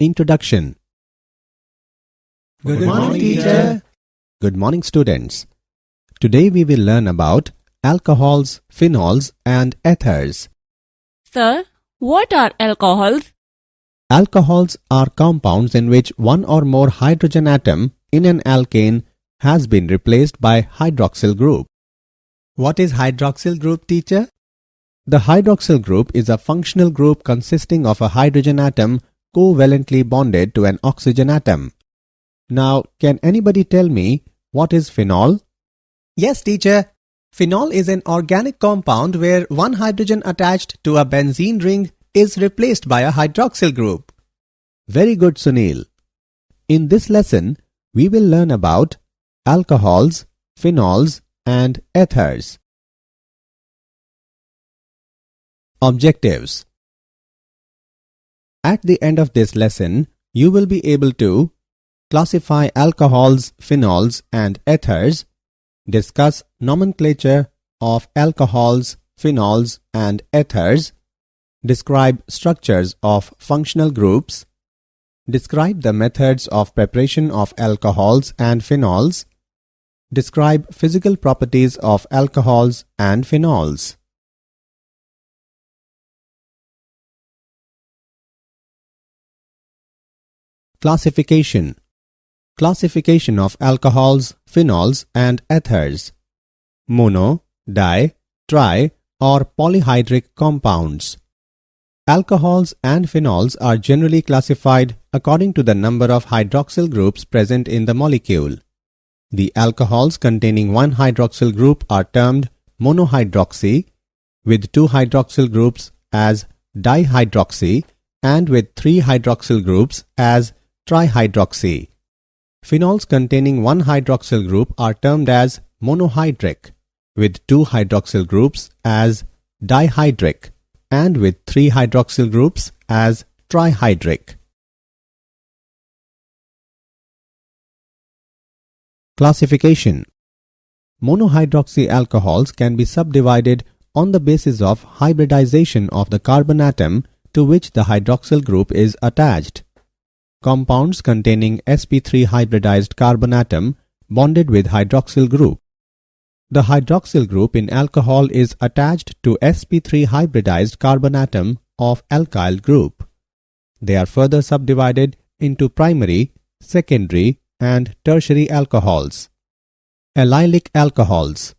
Introduction. Good morning, teacher. Good morning, students. Today we will learn about alcohols, phenols and ethers. Sir, what are alcohols? Alcohols are compounds in which one or more hydrogen atom in an alkane has been replaced by hydroxyl group. What is hydroxyl group, teacher? The hydroxyl group is a functional group consisting of a hydrogen atom covalently bonded to an oxygen atom. Now, can anybody tell me what is phenol? Yes, teacher. Phenol is an organic compound where one hydrogen attached to a benzene ring is replaced by a hydroxyl group. Very good, Sunil. In this lesson, we will learn about alcohols, phenols and ethers. Objectives. At the end of this lesson, you will be able to classify alcohols, phenols and ethers, discuss nomenclature of alcohols, phenols and ethers, describe structures of functional groups, describe the methods of preparation of alcohols and phenols, describe physical properties of alcohols and phenols. Classification. Classification of alcohols, phenols and ethers. Mono, di, tri or polyhydric compounds. Alcohols and phenols are generally classified according to the number of hydroxyl groups present in the molecule. The alcohols containing one hydroxyl group are termed monohydroxy, with two hydroxyl groups as dihydroxy and with three hydroxyl groups as trihydroxy. Phenols containing one hydroxyl group are termed as monohydric, with two hydroxyl groups as dihydric and with three hydroxyl groups as trihydric. Classification. Monohydroxy alcohols can be subdivided on the basis of hybridization of the carbon atom to which the hydroxyl group is attached. Compounds containing sp3 hybridized carbon atom bonded with hydroxyl group. The hydroxyl group in alcohol is attached to sp3 hybridized carbon atom of alkyl group. They are further subdivided into primary, secondary and tertiary alcohols. Allylic alcohols.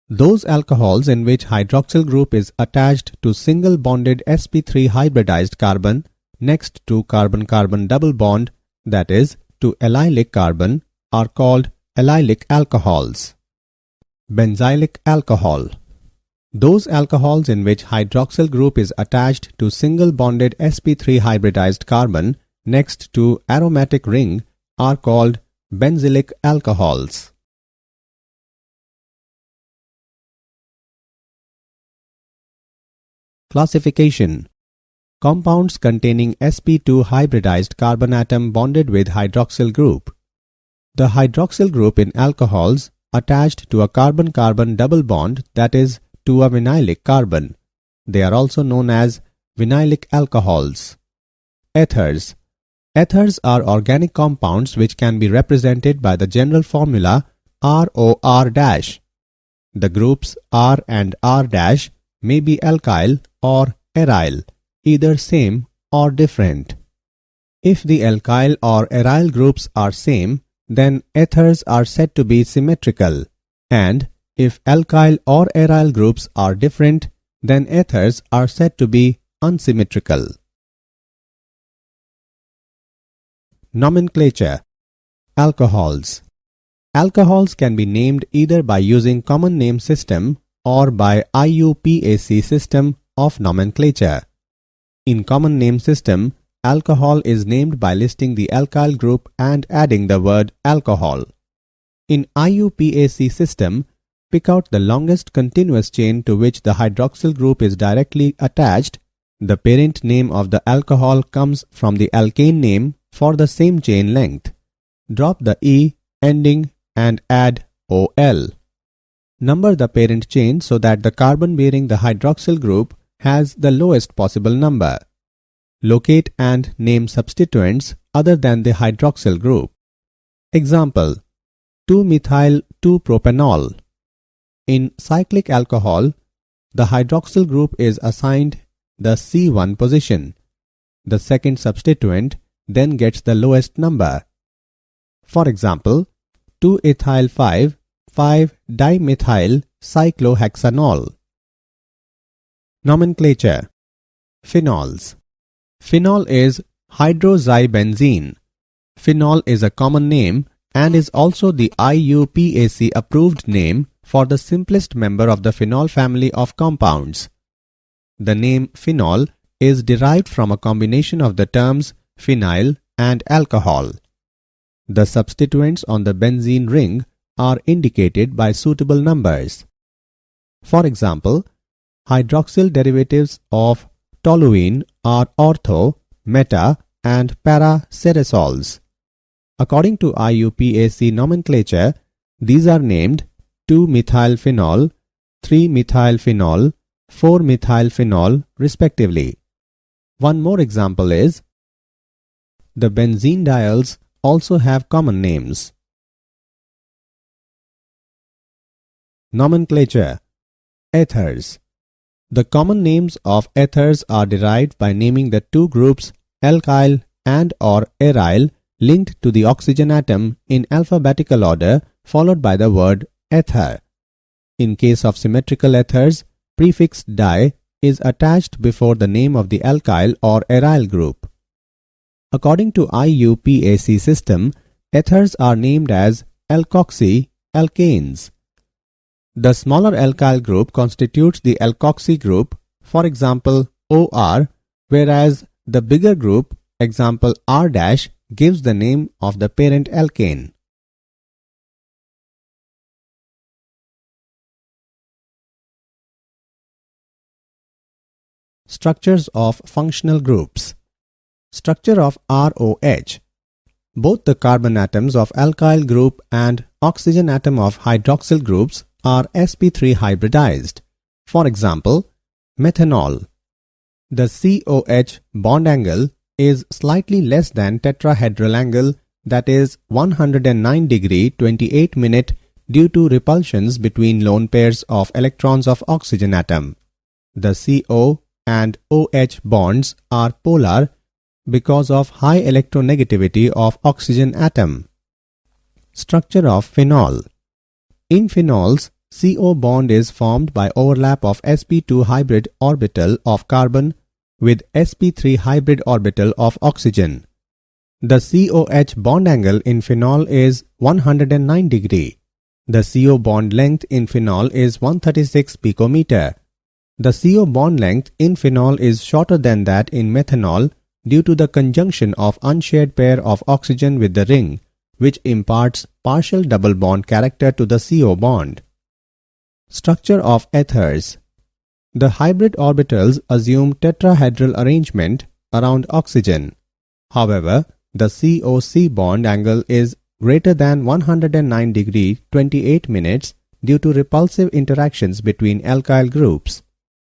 Those alcohols in which hydroxyl group is attached to single bonded sp3 hybridized carbon next to carbon-carbon double bond, that is, to allylic carbon, are called allylic alcohols. Benzylic alcohol. Those alcohols in which hydroxyl group is attached to single bonded sp3 hybridized carbon next to aromatic ring are called benzylic alcohols. Classification. Compounds containing sp2 hybridized carbon atom bonded with hydroxyl group. The hydroxyl group in alcohols attached to a carbon-carbon double bond, that is, to a vinylic carbon. They are also known as vinylic alcohols. Ethers. Ethers are organic compounds which can be represented by the general formula ROR-. The groups R and R- may be alkyl or aryl, either same or different. If the alkyl or aryl groups are same, then ethers are said to be symmetrical, and if alkyl or aryl groups are different, then ethers are said to be unsymmetrical. Nomenclature. Alcohols. Alcohols can be named either by using common name system or by IUPAC system of nomenclature. In common name system, alcohol is named by listing the alkyl group and adding the word alcohol. In IUPAC system, pick out the longest continuous chain to which the hydroxyl group is directly attached. The parent name of the alcohol comes from the alkane name for the same chain length. Drop the E ending and add OL. Number the parent chain so that the carbon bearing the hydroxyl group has the lowest possible number. Locate and name substituents other than the hydroxyl group. Example: 2-methyl-2-propanol. In cyclic alcohol, the hydroxyl group is assigned the C1 position. The second substituent then gets the lowest number. For example, 2-ethyl-5,5-dimethyl-cyclohexanol. Nomenclature. Phenols. Phenol is hydroxybenzene. Phenol is a common name and is also the IUPAC approved name for the simplest member of the phenol family of compounds. The name phenol is derived from a combination of the terms phenyl and alcohol. The substituents on the benzene ring are indicated by suitable numbers. For example, hydroxyl derivatives of toluene are ortho, meta, and para-ceresols. According to IUPAC nomenclature, these are named 2-methylphenol, 3-methylphenol, 4-methylphenol respectively. One more example is the benzene diols also have common names. Nomenclature. Ethers. The common names of ethers are derived by naming the two groups alkyl and or aryl linked to the oxygen atom in alphabetical order followed by the word ether. In case of symmetrical ethers, prefix di is attached before the name of the alkyl or aryl group. According to IUPAC system, ethers are named as alkoxy alkanes. The smaller alkyl group constitutes the alkoxy group, for example OR, whereas the bigger group, example R-, gives the name of the parent alkane. Structures of functional groups. Structure of ROH. Both the carbon atoms of alkyl group and oxygen atom of hydroxyl groups are sp3 hybridized. For example, methanol. The COH bond angle is slightly less than tetrahedral angle, that is 109 degree 28 minute, due to repulsions between lone pairs of electrons of oxygen atom. The CO and OH bonds are polar because of high electronegativity of oxygen atom. Structure of phenol. In phenols, CO bond is formed by overlap of sp2 hybrid orbital of carbon with sp3 hybrid orbital of oxygen. The COH bond angle in phenol is 109 degree. The CO bond length in phenol is 136 picometer. The CO bond length in phenol is shorter than that in methanol due to the conjunction of unshared pair of oxygen with the ring, which imparts partial double bond character to the CO bond. Structure of ethers. The hybrid orbitals assume tetrahedral arrangement around oxygen. However, the COC bond angle is greater than 109 degree 28 minutes due to repulsive interactions between alkyl groups.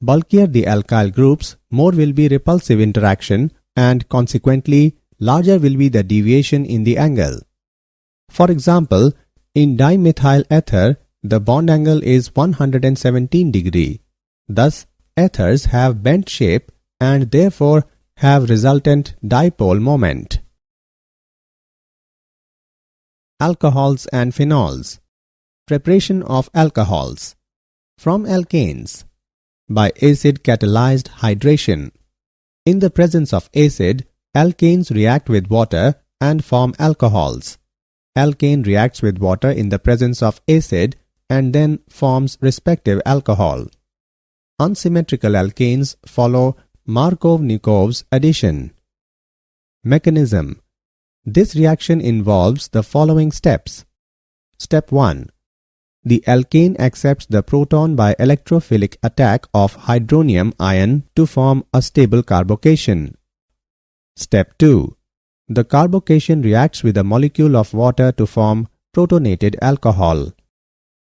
Bulkier the alkyl groups, more will be repulsive interaction, and consequently larger will be the deviation in the angle. For example, in dimethyl ether, the bond angle is 117 degree. Thus, ethers have bent shape and therefore have resultant dipole moment. Alcohols and phenols. Preparation of alcohols. From alkanes. By acid catalyzed hydration. In the presence of acid, alkanes react with water and form alcohols. Alkane reacts with water in the presence of acid and then forms respective alcohol. Unsymmetrical alkanes follow Markov-Nikov's addition. Mechanism. This reaction involves the following steps. Step 1. The alkane accepts the proton by electrophilic attack of hydronium ion to form a stable carbocation. Step 2. The carbocation reacts with a molecule of water to form protonated alcohol.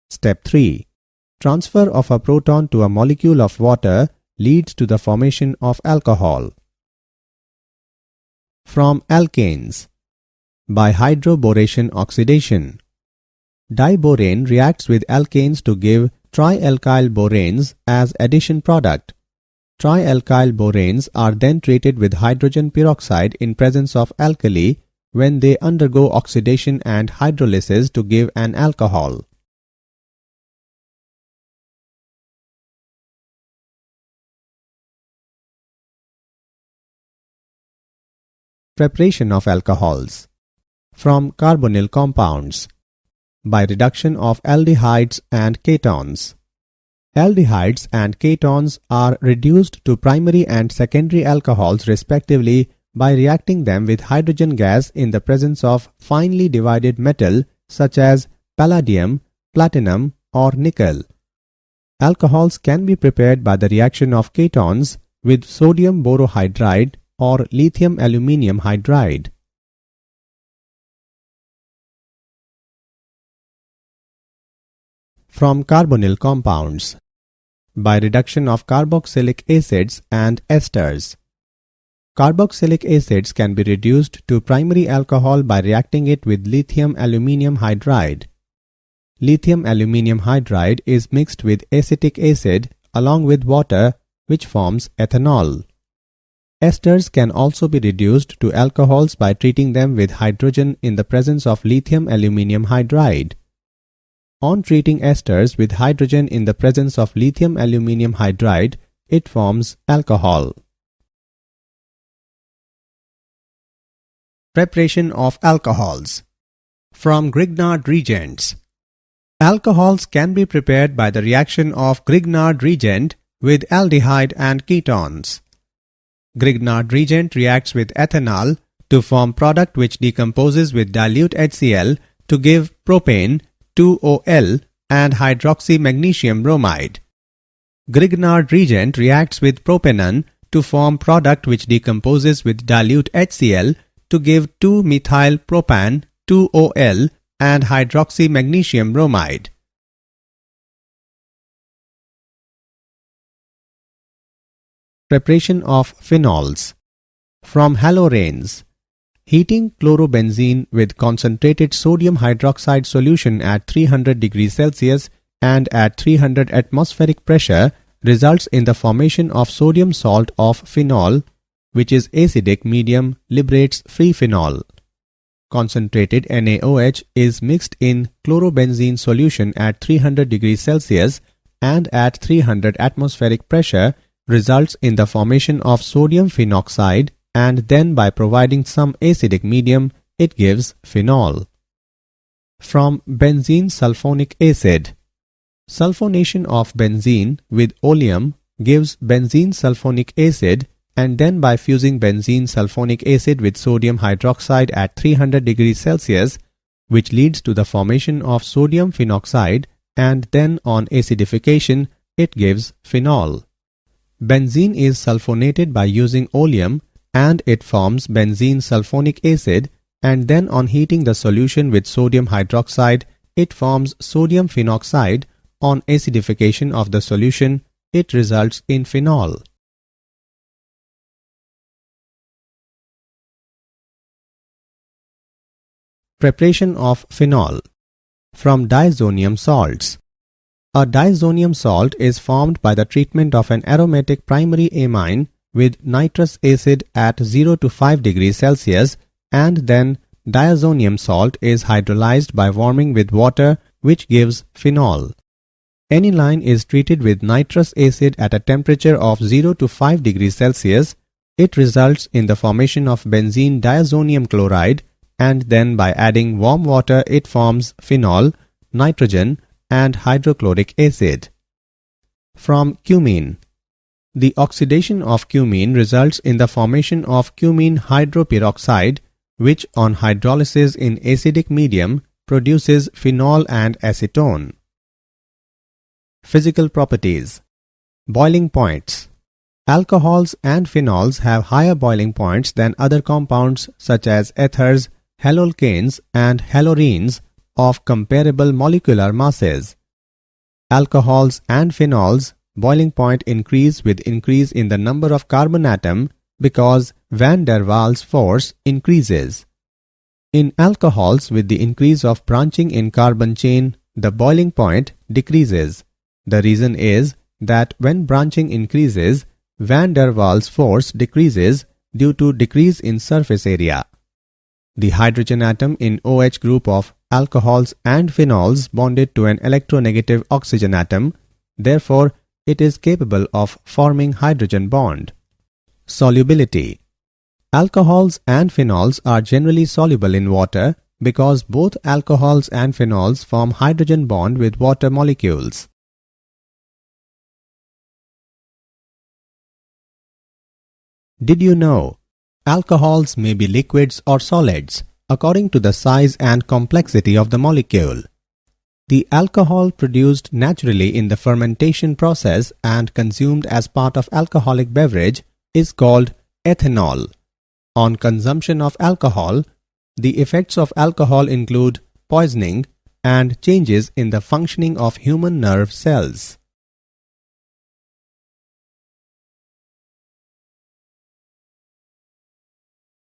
Step 3. Transfer of a proton to a molecule of water leads to the formation of alcohol. From alkanes. By hydroboration oxidation. Diborane reacts with alkanes to give trialkyl boranes as addition product. Trialkyl boranes are then treated with hydrogen peroxide in presence of alkali when they undergo oxidation and hydrolysis to give an alcohol. Preparation of alcohols. From carbonyl compounds. By reduction of aldehydes and ketones. Aldehydes and ketones are reduced to primary and secondary alcohols respectively by reacting them with hydrogen gas in the presence of finely divided metal such as palladium, platinum or nickel. Alcohols can be prepared by the reaction of ketones with sodium borohydride or lithium aluminium hydride. From carbonyl compounds. By reduction of carboxylic acids and esters. Carboxylic acids can be reduced to primary alcohol by reacting it with lithium aluminium hydride. Lithium aluminium hydride is mixed with acetic acid along with water, which forms ethanol. Esters can also be reduced to alcohols by treating them with hydrogen in the presence of lithium aluminium hydride. On treating esters with hydrogen in the presence of lithium aluminium hydride, it forms alcohol. Preparation of alcohols. From Grignard reagents. Alcohols can be prepared by the reaction of Grignard reagent with aldehyde and ketones. Grignard reagent reacts with ethanol to form product which decomposes with dilute HCl to give propane, 2OL and hydroxy magnesium bromide. Grignard reagent reacts with propanone to form product which decomposes with dilute HCl to give 2-methyl propan, 2OL and hydroxy magnesium bromide. Preparation of phenols. From haloranes. Heating chlorobenzene with concentrated sodium hydroxide solution at 300 degrees Celsius and at 300 atmospheric pressure results in the formation of sodium salt of phenol, which is acidic medium, liberates free phenol. Concentrated NaOH is mixed in chlorobenzene solution at 300 degrees Celsius and at 300 atmospheric pressure results in the formation of sodium phenoxide, and then by providing some acidic medium, it gives phenol. From benzene sulfonic acid. Sulfonation of benzene with oleum gives benzene sulfonic acid, and then by fusing benzene sulfonic acid with sodium hydroxide at 300 degrees Celsius, which leads to the formation of sodium phenoxide, and then on acidification, it gives phenol. Benzene is sulfonated by using oleum and it forms benzene sulfonic acid, and then on heating the solution with sodium hydroxide, it forms sodium phenoxide. On acidification of the solution, it results in phenol. Preparation of phenol. From diazonium salts. A diazonium salt is formed by the treatment of an aromatic primary amine with nitrous acid at 0 to 5 degrees Celsius, and then diazonium salt is hydrolyzed by warming with water, which gives phenol. Aniline is treated with nitrous acid at a temperature of 0 to 5 degrees Celsius. It results in the formation of benzene diazonium chloride, and then by adding warm water it forms phenol, nitrogen and hydrochloric acid. From cumene. The oxidation of cumene results in the formation of cumene hydroperoxide, which on hydrolysis in acidic medium produces phenol and acetone. Physical properties. Boiling points. Alcohols and phenols have higher boiling points than other compounds such as ethers, halolcanes and halorenes of comparable molecular masses. Alcohols and phenols boiling point increase with increase in the number of carbon atom because van der Waals force increases. In alcohols, with the increase of branching in carbon chain, the boiling point decreases. The reason is that when branching increases, van der Waals force decreases due to decrease in surface area. The hydrogen atom in OH group of alcohols and phenols bonded to an electronegative oxygen atom, therefore it is capable of forming hydrogen bond. Solubility. Alcohols and phenols are generally soluble in water because both alcohols and phenols form hydrogen bond with water molecules. Did you know? Alcohols may be liquids or solids according to the size and complexity of the molecule. The alcohol produced naturally in the fermentation process and consumed as part of alcoholic beverage is called ethanol. On consumption of alcohol, the effects of alcohol include poisoning and changes in the functioning of human nerve cells.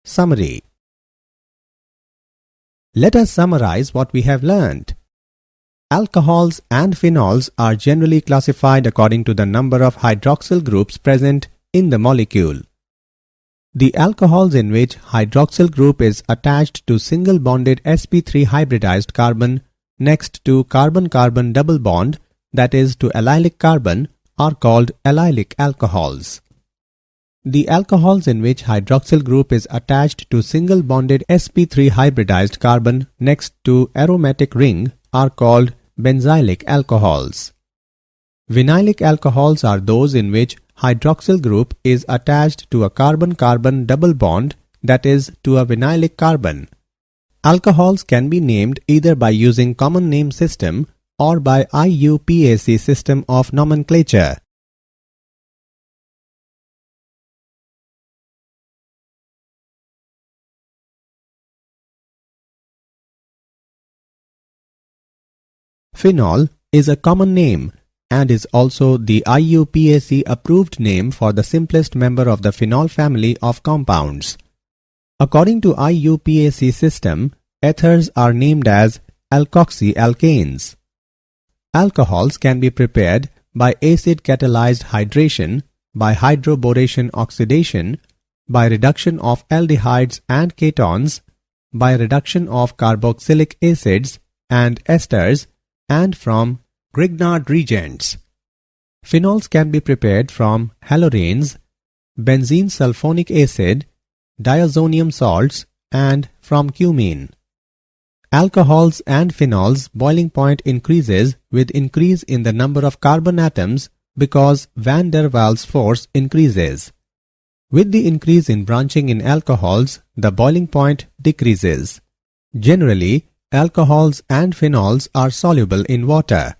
Summary. Let us summarize what we have learned. Alcohols and phenols are generally classified according to the number of hydroxyl groups present in the molecule. The alcohols in which hydroxyl group is attached to single bonded sp3 hybridized carbon next to carbon-carbon double bond, that is to allylic carbon, are called allylic alcohols. The alcohols in which hydroxyl group is attached to single bonded sp3 hybridized carbon next to aromatic ring are called benzylic alcohols. Vinylic alcohols are those in which hydroxyl group is attached to a carbon-carbon double bond, that is to a vinylic carbon. Alcohols can be named either by using common name system or by IUPAC system of nomenclature. Phenol is a common name and is also the IUPAC approved name for the simplest member of the phenol family of compounds. According to IUPAC system, ethers are named as alkoxyalkanes. Alcohols can be prepared by acid catalyzed hydration, by hydroboration oxidation, by reduction of aldehydes and ketones, by reduction of carboxylic acids and esters, and from Grignard reagents. Phenols can be prepared from haloranes, benzene sulfonic acid, diazonium salts, and from cumene. Alcohols and phenols boiling point increases with increase in the number of carbon atoms because van der Waals force increases. With the increase in branching in alcohols, the boiling point decreases. Generally, alcohols and phenols are soluble in water.